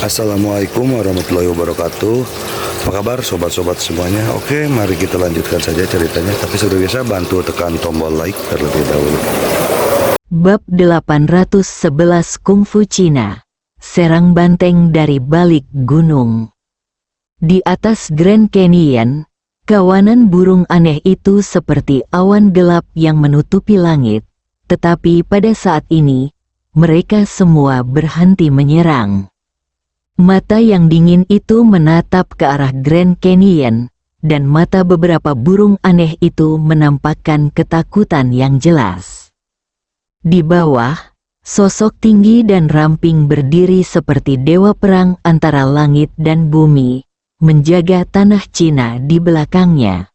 Assalamualaikum warahmatullahi wabarakatuh. Apa kabar sobat-sobat semuanya? Oke, mari kita lanjutkan saja ceritanya. Tapi seperti biasa bantu tekan tombol like terlebih dahulu. Bab 811 Kungfu Cina. Serang banteng dari balik gunung. Di atas Grand Canyon, kawanan burung aneh itu seperti awan gelap yang menutupi langit. Tetapi pada saat ini, mereka semua berhenti menyerang. Mata yang dingin itu menatap ke arah Grand Canyon, dan mata beberapa burung aneh itu menampakkan ketakutan yang jelas. Di bawah, sosok tinggi dan ramping berdiri seperti dewa perang antara langit dan bumi, menjaga tanah Cina di belakangnya.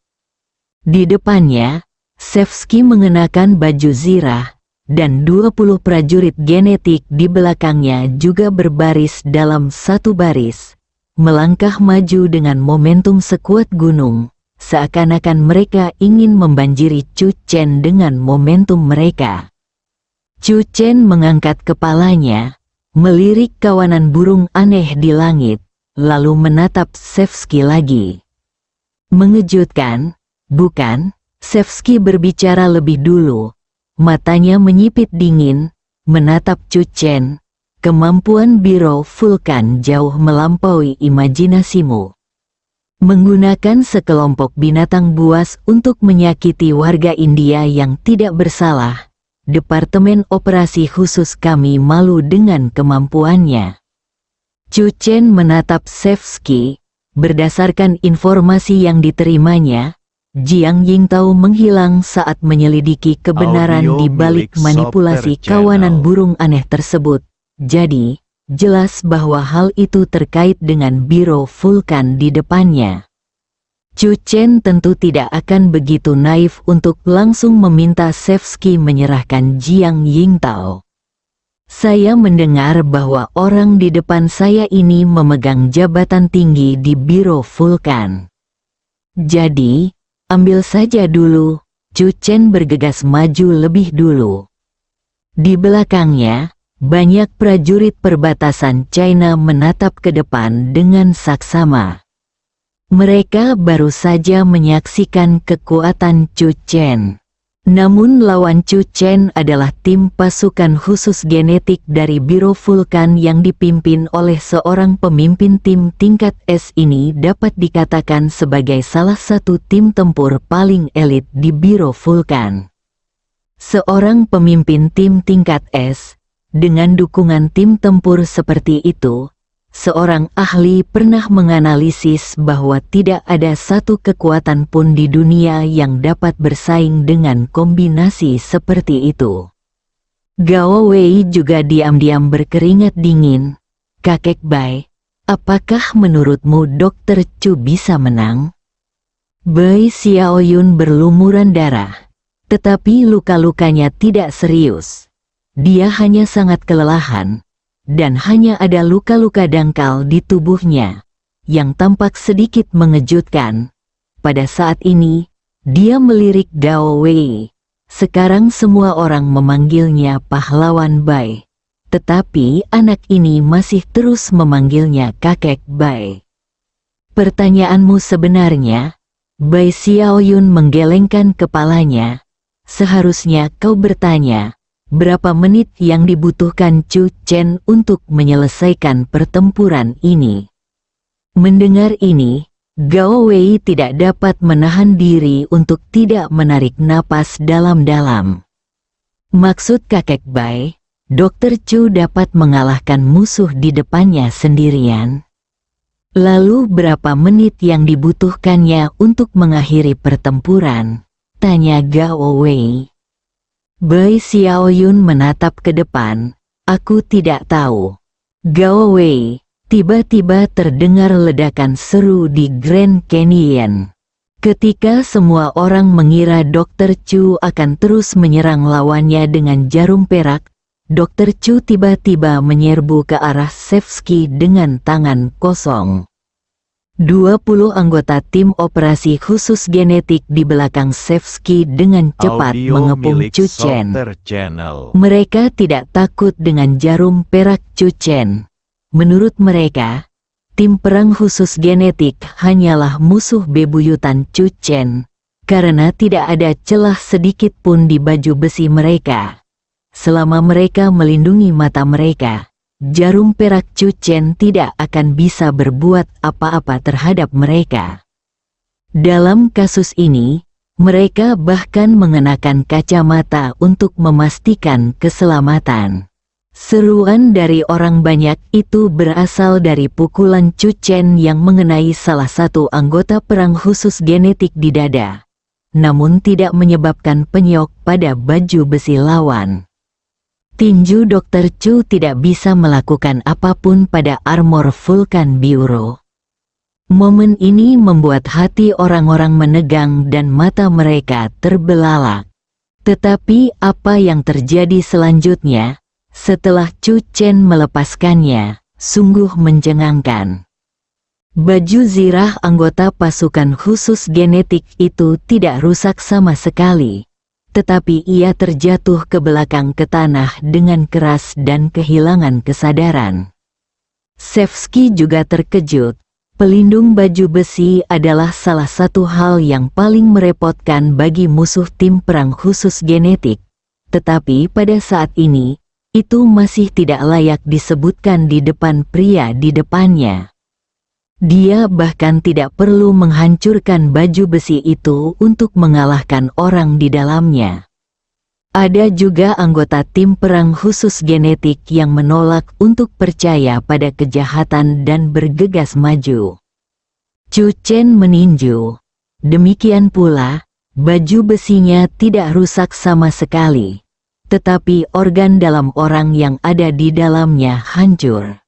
Di depannya, Sevsky mengenakan baju zirah, dan 20 prajurit genetik di belakangnya juga berbaris dalam satu baris, melangkah maju dengan momentum sekuat gunung, seakan-akan mereka ingin membanjiri Chu Chen dengan momentum mereka. Chu Chen mengangkat kepalanya, melirik kawanan burung aneh di langit, lalu menatap Sevsky lagi. Mengejutkan, bukan? Sevsky berbicara lebih dulu. Matanya menyipit dingin, menatap Chu Chen. Kemampuan biro vulkan jauh melampaui imajinasimu. Menggunakan sekelompok binatang buas untuk menyakiti warga India yang tidak bersalah, Departemen Operasi Khusus kami malu dengan kemampuannya. Chu Chen menatap Sevsky. Berdasarkan informasi yang diterimanya, Jiang Yingtao menghilang saat menyelidiki kebenaran di balik manipulasi kawanan burung aneh tersebut. Jadi, jelas bahwa hal itu terkait dengan biro vulkan di depannya. Chu Chen tentu tidak akan begitu naif untuk langsung meminta Sevsky menyerahkan Jiang Yingtao. Saya mendengar bahwa orang di depan saya ini memegang jabatan tinggi di biro vulkan. Jadi, ambil saja dulu. Chu Chen bergegas maju lebih dulu. Di belakangnya, banyak prajurit perbatasan China menatap ke depan dengan saksama. Mereka baru saja menyaksikan kekuatan Chu Chen. Namun lawan Chu Chen adalah tim pasukan khusus genetik dari Biro Vulkan yang dipimpin oleh seorang pemimpin tim tingkat S. Ini dapat dikatakan sebagai salah satu tim tempur paling elit di Biro Vulkan. Seorang pemimpin tim tingkat S, dengan dukungan tim tempur seperti itu, seorang ahli pernah menganalisis bahwa tidak ada satu kekuatan pun di dunia yang dapat bersaing dengan kombinasi seperti itu. Gao Wei juga diam-diam berkeringat dingin. Kakek Bai, apakah menurutmu Dr. Chu bisa menang? Bai Xiaoyun berlumuran darah, tetapi luka-lukanya tidak serius. Dia hanya sangat kelelahan, dan hanya ada luka-luka dangkal di tubuhnya, yang tampak sedikit mengejutkan. Pada saat ini, dia melirik Gao Wei. Sekarang semua orang memanggilnya pahlawan Bai. Tetapi anak ini masih terus memanggilnya kakek Bai. Pertanyaanmu sebenarnya? Bai Xiaoyun menggelengkan kepalanya. Seharusnya kau bertanya, berapa menit yang dibutuhkan Chu Chen untuk menyelesaikan pertempuran ini? Mendengar ini, Gao Wei tidak dapat menahan diri untuk tidak menarik napas dalam-dalam. Maksud kakek Bai, Dr. Chu dapat mengalahkan musuh di depannya sendirian. Lalu berapa menit yang dibutuhkannya untuk mengakhiri pertempuran? Tanya Gao Wei. Bai Xiaoyun menatap ke depan. Aku tidak tahu. Gao Wei, tiba-tiba terdengar ledakan seru di Grand Canyon. Ketika semua orang mengira Dr. Chu akan terus menyerang lawannya dengan jarum perak, Dr. Chu tiba-tiba menyerbu ke arah Sevsky dengan tangan kosong. 20 anggota tim operasi khusus genetik di belakang Sevsky dengan cepat mengepung Chu Chen. Mereka tidak takut dengan jarum perak Chu Chen. Menurut mereka, tim perang khusus genetik hanyalah musuh bebuyutan Chu Chen, karena tidak ada celah sedikit pun di baju besi mereka. Selama mereka melindungi mata mereka, jarum perak Chu Chen tidak akan bisa berbuat apa-apa terhadap mereka. Dalam kasus ini, mereka bahkan mengenakan kacamata untuk memastikan keselamatan. Seruan dari orang banyak itu berasal dari pukulan Chu Chen yang mengenai salah satu anggota perang khusus genetik di dada, namun tidak menyebabkan penyok pada baju besi lawan. Tinju Dr. Chu tidak bisa melakukan apapun pada armor Vulcan Bureau. Momen ini membuat hati orang-orang menegang dan mata mereka terbelalak. Tetapi apa yang terjadi selanjutnya, setelah Chu Chen melepaskannya, sungguh mencengangkan. Baju zirah anggota pasukan khusus genetik itu tidak rusak sama sekali. Tetapi ia terjatuh ke belakang ke tanah dengan keras dan kehilangan kesadaran. Sevsky juga terkejut. Pelindung baju besi adalah salah satu hal yang paling merepotkan bagi musuh tim perang khusus genetik. Tetapi pada saat ini, itu masih tidak layak disebutkan di depan pria di depannya. Dia bahkan tidak perlu menghancurkan baju besi itu untuk mengalahkan orang di dalamnya. Ada juga anggota tim perang khusus genetik yang menolak untuk percaya pada kejahatan dan bergegas maju. Chu Chen meninju. Demikian pula, baju besinya tidak rusak sama sekali. Tetapi organ dalam orang yang ada di dalamnya hancur.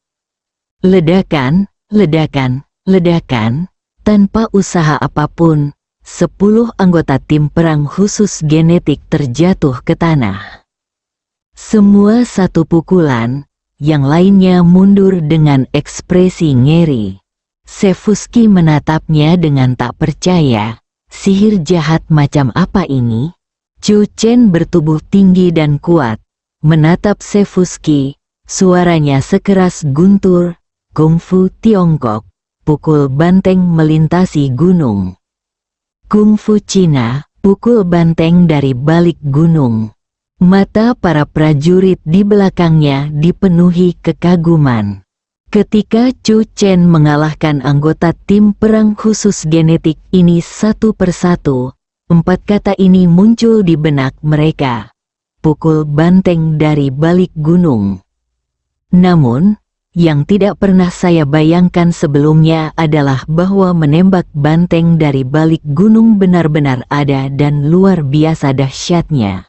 Ledakan, ledakan, ledakan, tanpa usaha apapun, 10 anggota tim perang khusus genetik terjatuh ke tanah. Semua satu pukulan, yang lainnya mundur dengan ekspresi ngeri. Sevsky menatapnya dengan tak percaya, sihir jahat macam apa ini? Chu Chen bertubuh tinggi dan kuat, menatap Sevsky, suaranya sekeras guntur, kungfu Tiongkok, pukul banteng melintasi gunung. Kungfu Cina, pukul banteng dari balik gunung. Mata para prajurit di belakangnya dipenuhi kekaguman. Ketika Chu Chen mengalahkan anggota tim perang khusus genetik ini satu persatu, 4 kata ini muncul di benak mereka. Pukul banteng dari balik gunung. Namun, yang tidak pernah saya bayangkan sebelumnya adalah bahwa menembak banteng dari balik gunung benar-benar ada dan luar biasa dahsyatnya.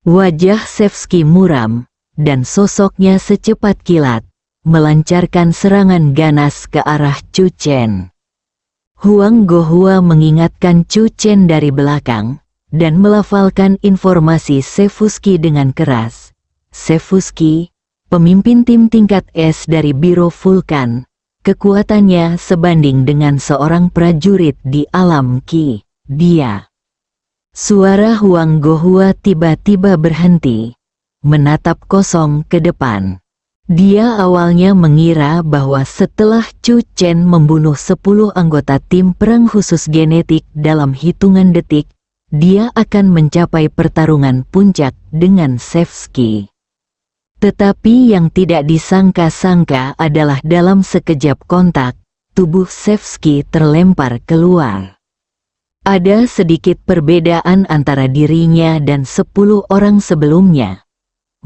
Wajah Sevsky muram, dan sosoknya secepat kilat, melancarkan serangan ganas ke arah Chu Chen. Huang Gohua mengingatkan Chu Chen dari belakang, dan melafalkan informasi Sevsky dengan keras. Sevsky, pemimpin tim tingkat S dari Biro Vulcan, kekuatannya sebanding dengan seorang prajurit di alam Qi. Dia. Suara Huang Gohua tiba-tiba berhenti, menatap kosong ke depan. Dia awalnya mengira bahwa setelah Chu Chen membunuh 10 anggota tim perang khusus genetik dalam hitungan detik, dia akan mencapai pertarungan puncak dengan Sevsky. Tetapi yang tidak disangka-sangka adalah dalam sekejap kontak, tubuh Sevsky terlempar keluar. Ada sedikit perbedaan antara dirinya dan 10 orang sebelumnya.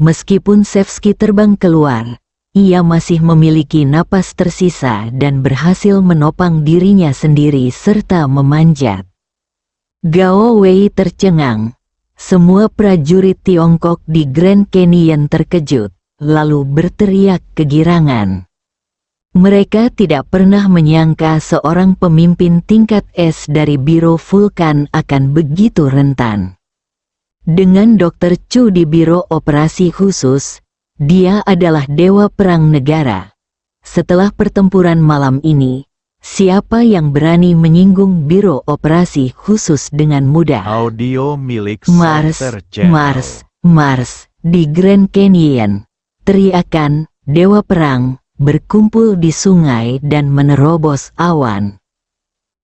Meskipun Sevsky terbang keluar, ia masih memiliki napas tersisa dan berhasil menopang dirinya sendiri serta memanjat. Gao Wei tercengang. Semua prajurit Tiongkok di Grand Canyon terkejut, lalu berteriak kegirangan. Mereka tidak pernah menyangka seorang pemimpin tingkat S dari Biro Vulcan akan begitu rentan. Dengan Dr. Chu di Biro Operasi Khusus, dia adalah dewa perang negara. Setelah pertempuran malam ini, siapa yang berani menyinggung Biro Operasi Khusus dengan mudah? Audio milik Mars, Salter Channel. Mars, Mars, di Grand Canyon. Teriakan, Dewa Perang, berkumpul di sungai dan menerobos awan.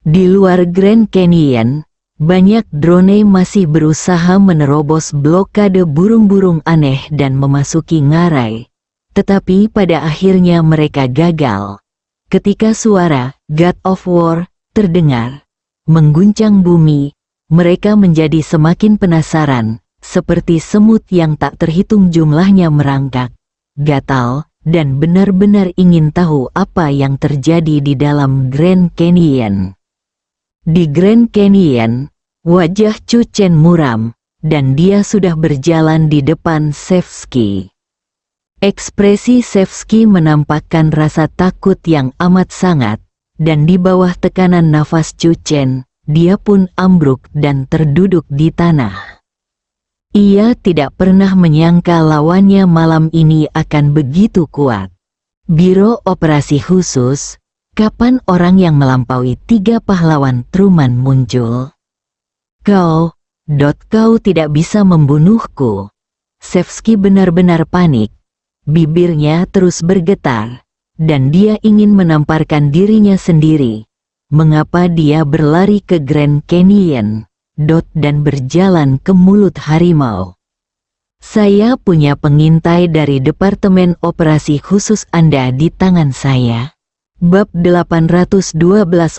Di luar Grand Canyon, banyak drone masih berusaha menerobos blokade burung-burung aneh dan memasuki ngarai. Tetapi pada akhirnya mereka gagal. Ketika suara God of War terdengar mengguncang bumi, mereka menjadi semakin penasaran, seperti semut yang tak terhitung jumlahnya merangkak, gatal, dan benar-benar ingin tahu apa yang terjadi di dalam Grand Canyon. Di Grand Canyon, wajah Chu Chen muram, dan dia sudah berjalan di depan Sevsky. Ekspresi Sevsky menampakkan rasa takut yang amat sangat, dan di bawah tekanan nafas Chu Chen, dia pun ambruk dan terduduk di tanah. Ia tidak pernah menyangka lawannya malam ini akan begitu kuat. Biro Operasi Khusus, kapan orang yang melampaui 3 pahlawan Truman muncul? Kau tidak bisa membunuhku. Sevsky benar-benar panik. Bibirnya terus bergetar, dan dia ingin menamparkan dirinya sendiri. Mengapa dia berlari ke Grand Canyon, dan berjalan ke mulut harimau? Saya punya pengintai dari Departemen Operasi Khusus Anda di tangan saya. Bab 812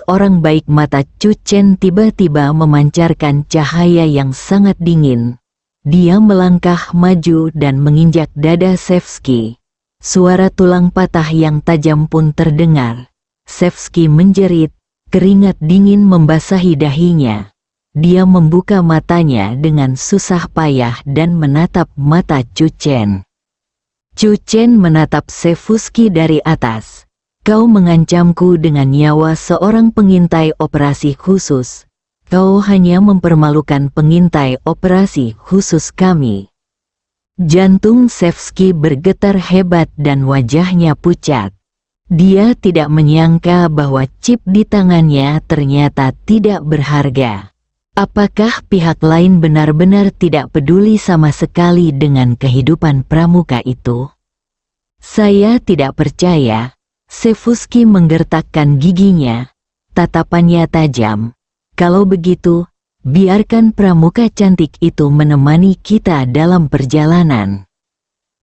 orang baik. Mata Chu Chen tiba-tiba memancarkan cahaya yang sangat dingin. Dia melangkah maju dan menginjak dada Sevsky. Suara tulang patah yang tajam pun terdengar. Sevsky menjerit, keringat dingin membasahi dahinya. Dia membuka matanya dengan susah payah dan menatap mata Chu Chen. Chu Chen menatap Sevsky dari atas. Kau mengancamku dengan nyawa seorang pengintai operasi khusus. Kau hanya mempermalukan pengintai operasi khusus kami. Jantung Sevsky bergetar hebat dan wajahnya pucat. Dia tidak menyangka bahwa chip di tangannya ternyata tidak berharga. Apakah pihak lain benar-benar tidak peduli sama sekali dengan kehidupan pramuka itu? Saya tidak percaya. Sevsky menggertakkan giginya. Tatapannya tajam. Kalau begitu, biarkan pramuka cantik itu menemani kita dalam perjalanan.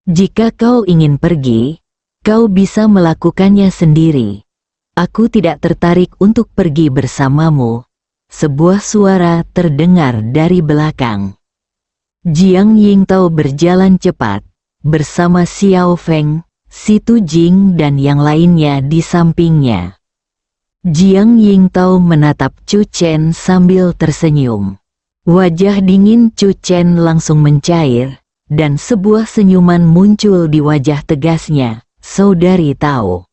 Jika kau ingin pergi, kau bisa melakukannya sendiri. Aku tidak tertarik untuk pergi bersamamu. Sebuah suara terdengar dari belakang. Jiang Yingtao berjalan cepat, bersama Xiao Feng, Si Tu Jing dan yang lainnya di sampingnya. Jiang Yingtao menatap Chu Chen sambil tersenyum. Wajah dingin Chu Chen langsung mencair, dan sebuah senyuman muncul di wajah tegasnya. Saudari Tao.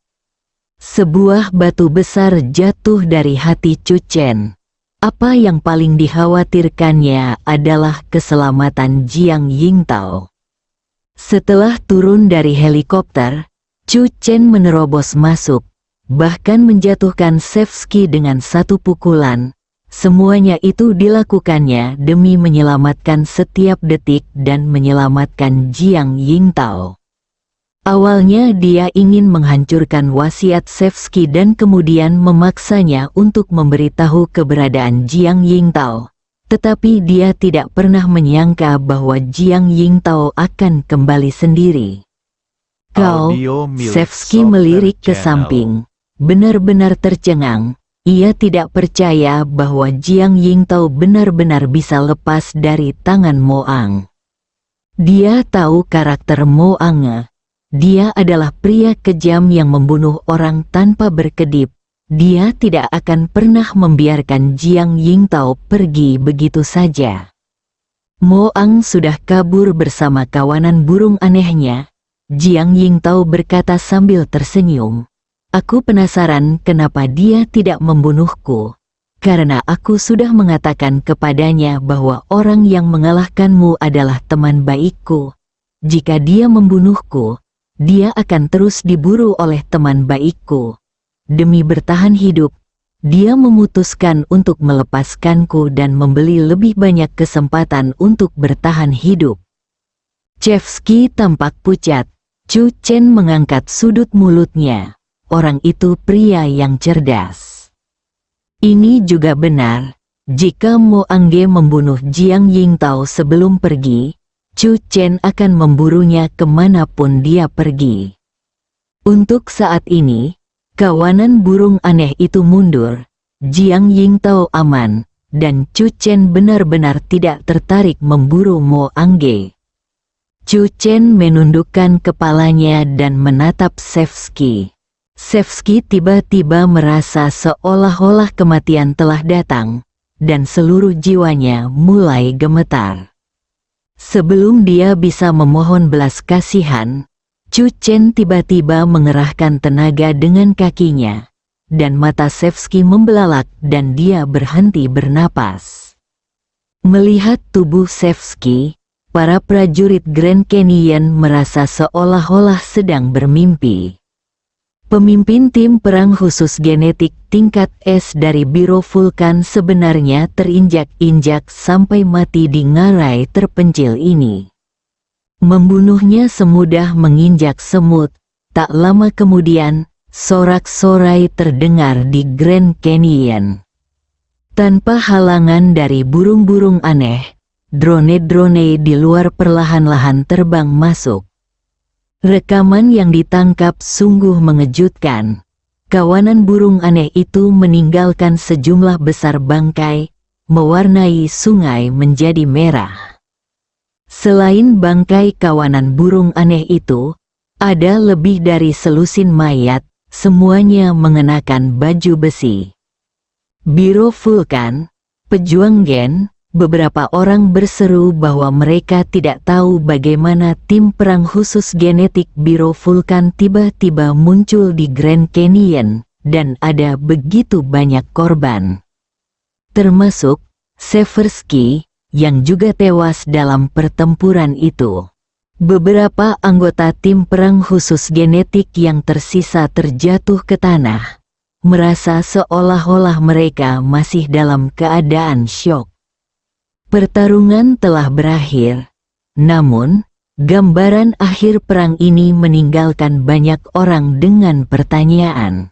Sebuah batu besar jatuh dari hati Chu Chen. Apa yang paling dikhawatirkannya adalah keselamatan Jiang Yingtao. Setelah turun dari helikopter, Chu Chen menerobos masuk, bahkan menjatuhkan Sevsky dengan satu pukulan. Semuanya itu dilakukannya demi menyelamatkan setiap detik dan menyelamatkan Jiang Yingtao. Awalnya dia ingin menghancurkan wasiat Sevsky dan kemudian memaksanya untuk memberitahu keberadaan Jiang Yingtao. Tetapi dia tidak pernah menyangka bahwa Jiang Yingtao akan kembali sendiri. Kau, Sevsky melirik ke samping. Benar-benar tercengang. Ia tidak percaya bahwa Jiang Yingtao benar-benar bisa lepas dari tangan Mo Ang. Dia tahu karakter Mo Ang. Dia adalah pria kejam yang membunuh orang tanpa berkedip. Dia tidak akan pernah membiarkan Jiang Yingtao pergi begitu saja. Mo Ang sudah kabur bersama kawanan burung anehnya. Jiang Yingtao berkata sambil tersenyum. Aku penasaran kenapa dia tidak membunuhku. Karena aku sudah mengatakan kepadanya bahwa orang yang mengalahkanmu adalah teman baikku. Jika dia membunuhku, dia akan terus diburu oleh teman baikku. Demi bertahan hidup, dia memutuskan untuk melepaskanku dan membeli lebih banyak kesempatan untuk bertahan hidup. Sevsky tampak pucat. Chu Chen mengangkat sudut mulutnya. Orang itu pria yang cerdas. Ini juga benar. Jika Mo Angge membunuh Jiang Yingtao sebelum pergi, Chu Chen akan memburunya kemanapun dia pergi. Untuk saat ini, kawanan burung aneh itu mundur. Jiang Yingtao aman, dan Chu Chen benar-benar tidak tertarik memburu Mo Angge. Chu Chen menundukkan kepalanya dan menatap Sevsky. Sevsky tiba-tiba merasa seolah-olah kematian telah datang, dan seluruh jiwanya mulai gemetar. Sebelum dia bisa memohon belas kasihan, Chu Chen tiba-tiba mengerahkan tenaga dengan kakinya, dan mata Sevsky membelalak dan dia berhenti bernapas. Melihat tubuh Sevsky, para prajurit Grand Canyon merasa seolah-olah sedang bermimpi. Pemimpin tim perang khusus genetik tingkat S dari Biro Vulkan sebenarnya terinjak-injak sampai mati di ngarai terpencil ini. Membunuhnya semudah menginjak semut. Tak lama kemudian, sorak-sorai terdengar di Grand Canyon. Tanpa halangan dari burung-burung aneh, drone-drone di luar perlahan-lahan terbang masuk. Rekaman yang ditangkap sungguh mengejutkan. Kawanan burung aneh itu meninggalkan sejumlah besar bangkai, mewarnai sungai menjadi merah. Selain bangkai kawanan burung aneh itu, ada lebih dari selusin mayat, semuanya mengenakan baju besi. Biro Vulkan, pejuang Gen, beberapa orang berseru bahwa mereka tidak tahu bagaimana tim perang khusus genetik Biro Vulkan tiba-tiba muncul di Grand Canyon, dan ada begitu banyak korban. Termasuk Seversky, yang juga tewas dalam pertempuran itu. Beberapa anggota tim perang khusus genetik yang tersisa terjatuh ke tanah, merasa seolah-olah mereka masih dalam keadaan syok. Pertarungan telah berakhir, namun, gambaran akhir perang ini meninggalkan banyak orang dengan pertanyaan.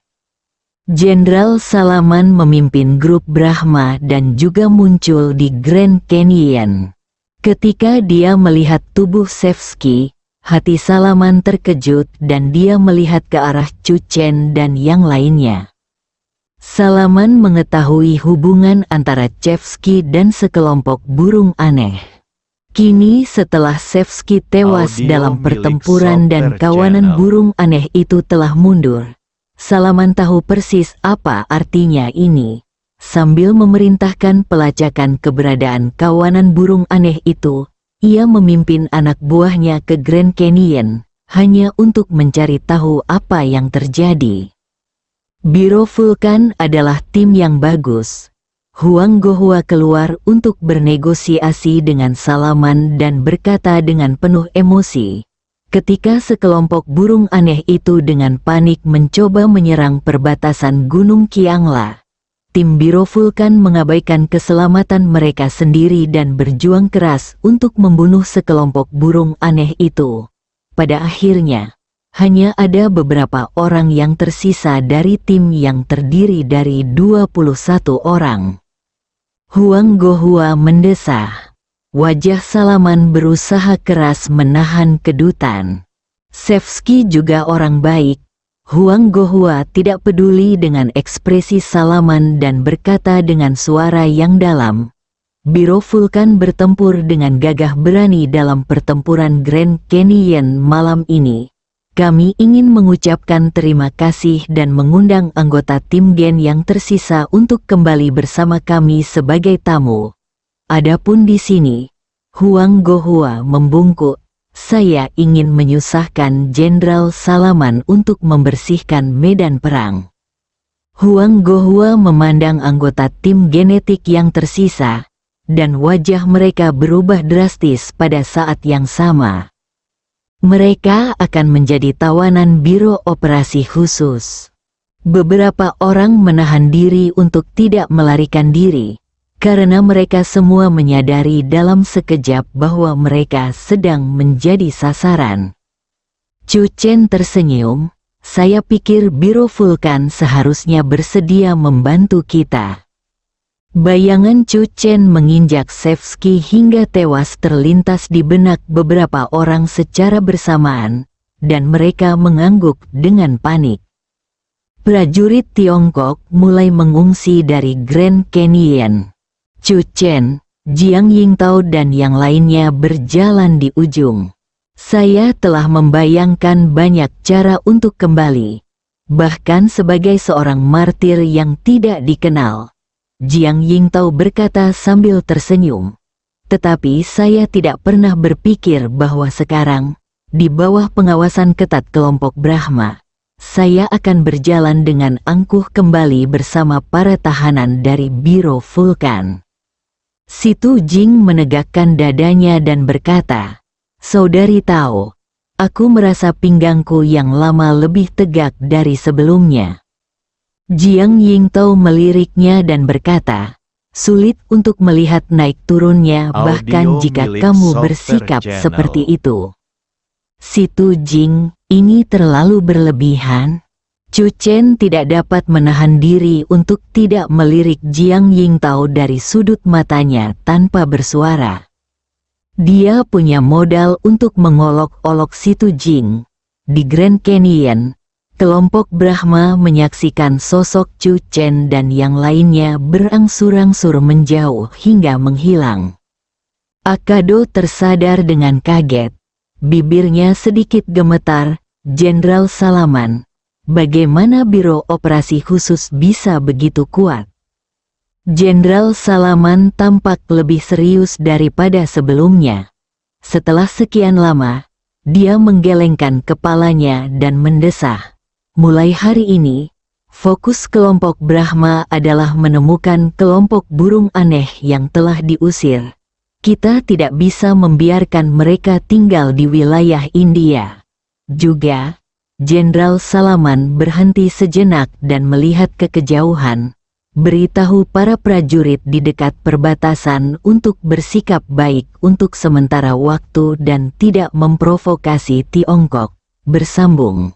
Jenderal Salaman memimpin grup Brahma dan juga muncul di Grand Canyon. Ketika dia melihat tubuh Sevsky, hati Salaman terkejut dan dia melihat ke arah Chu Chen dan yang lainnya. Salaman mengetahui hubungan antara Sevsky dan sekelompok burung aneh. Kini setelah Sevsky tewas dalam pertempuran dan kawanan burung aneh itu telah mundur, Salaman tahu persis apa artinya ini. Sambil memerintahkan pelacakan keberadaan kawanan burung aneh itu, ia memimpin anak buahnya ke Grand Canyon, hanya untuk mencari tahu apa yang terjadi. Biro Vulkan adalah tim yang bagus. Huang Gohua keluar untuk bernegosiasi dengan Salaman dan berkata dengan penuh emosi. Ketika sekelompok burung aneh itu dengan panik mencoba menyerang perbatasan Gunung Qiangla, tim Biro Vulkan mengabaikan keselamatan mereka sendiri dan berjuang keras untuk membunuh sekelompok burung aneh itu. Pada akhirnya, hanya ada beberapa orang yang tersisa dari tim yang terdiri dari 21 orang. Huang Gohua mendesah. Wajah Salaman berusaha keras menahan kedutan. Sevsky juga orang baik. Huang Gohua tidak peduli dengan ekspresi Salaman dan berkata dengan suara yang dalam, Biro Vulkan bertempur dengan gagah berani dalam pertempuran Grand Canyon malam ini. Kami ingin mengucapkan terima kasih dan mengundang anggota tim Gen yang tersisa untuk kembali bersama kami sebagai tamu. Adapun di sini, Huang Gohua membungkuk, saya ingin menyusahkan Jenderal Salaman untuk membersihkan medan perang. Huang Gohua memandang anggota tim genetik yang tersisa, dan wajah mereka berubah drastis pada saat yang sama. Mereka akan menjadi tawanan Biro Operasi Khusus. Beberapa orang menahan diri untuk tidak melarikan diri, karena mereka semua menyadari dalam sekejap bahwa mereka sedang menjadi sasaran. Chu Chen tersenyum, saya pikir Biro Vulkan seharusnya bersedia membantu kita. Bayangan Chu Chen menginjak Sevsky hingga tewas terlintas di benak beberapa orang secara bersamaan, dan mereka mengangguk dengan panik. Prajurit Tiongkok mulai mengungsi dari Grand Canyon. Chu Chen, Jiang Yingtao dan yang lainnya berjalan di ujung. Saya telah membayangkan banyak cara untuk kembali, bahkan sebagai seorang martir yang tidak dikenal. Jiang Yingtao berkata sambil tersenyum. Tetapi saya tidak pernah berpikir bahwa sekarang, di bawah pengawasan ketat kelompok Brahma, saya akan berjalan dengan angkuh kembali bersama para tahanan dari Biro Vulkan. Situ Jing menegakkan dadanya dan berkata, Saudari Tao, aku merasa pinggangku yang lama lebih tegak dari sebelumnya. Jiang Yingtao meliriknya dan berkata, sulit untuk melihat naik turunnya bahkan jika kamu bersikap seperti itu. Situ Jing, ini terlalu berlebihan. Chu Chen tidak dapat menahan diri untuk tidak melirik Jiang Yingtao dari sudut matanya tanpa bersuara. Dia punya modal untuk mengolok-olok Situ Jing. Di Grand Canyon, kelompok Brahma menyaksikan sosok Chu Chen dan yang lainnya berangsur-angsur menjauh hingga menghilang. Akado tersadar dengan kaget. Bibirnya sedikit gemetar. Jenderal Salaman, bagaimana Biro Operasi Khusus bisa begitu kuat? Jenderal Salaman tampak lebih serius daripada sebelumnya. Setelah sekian lama, dia menggelengkan kepalanya dan mendesah. Mulai hari ini, fokus kelompok Brahma adalah menemukan kelompok burung aneh yang telah diusir. Kita tidak bisa membiarkan mereka tinggal di wilayah India. Juga, Jenderal Salaman berhenti sejenak dan melihat ke kejauhan. Beritahu para prajurit di dekat perbatasan untuk bersikap baik untuk sementara waktu dan tidak memprovokasi Tiongkok. Bersambung.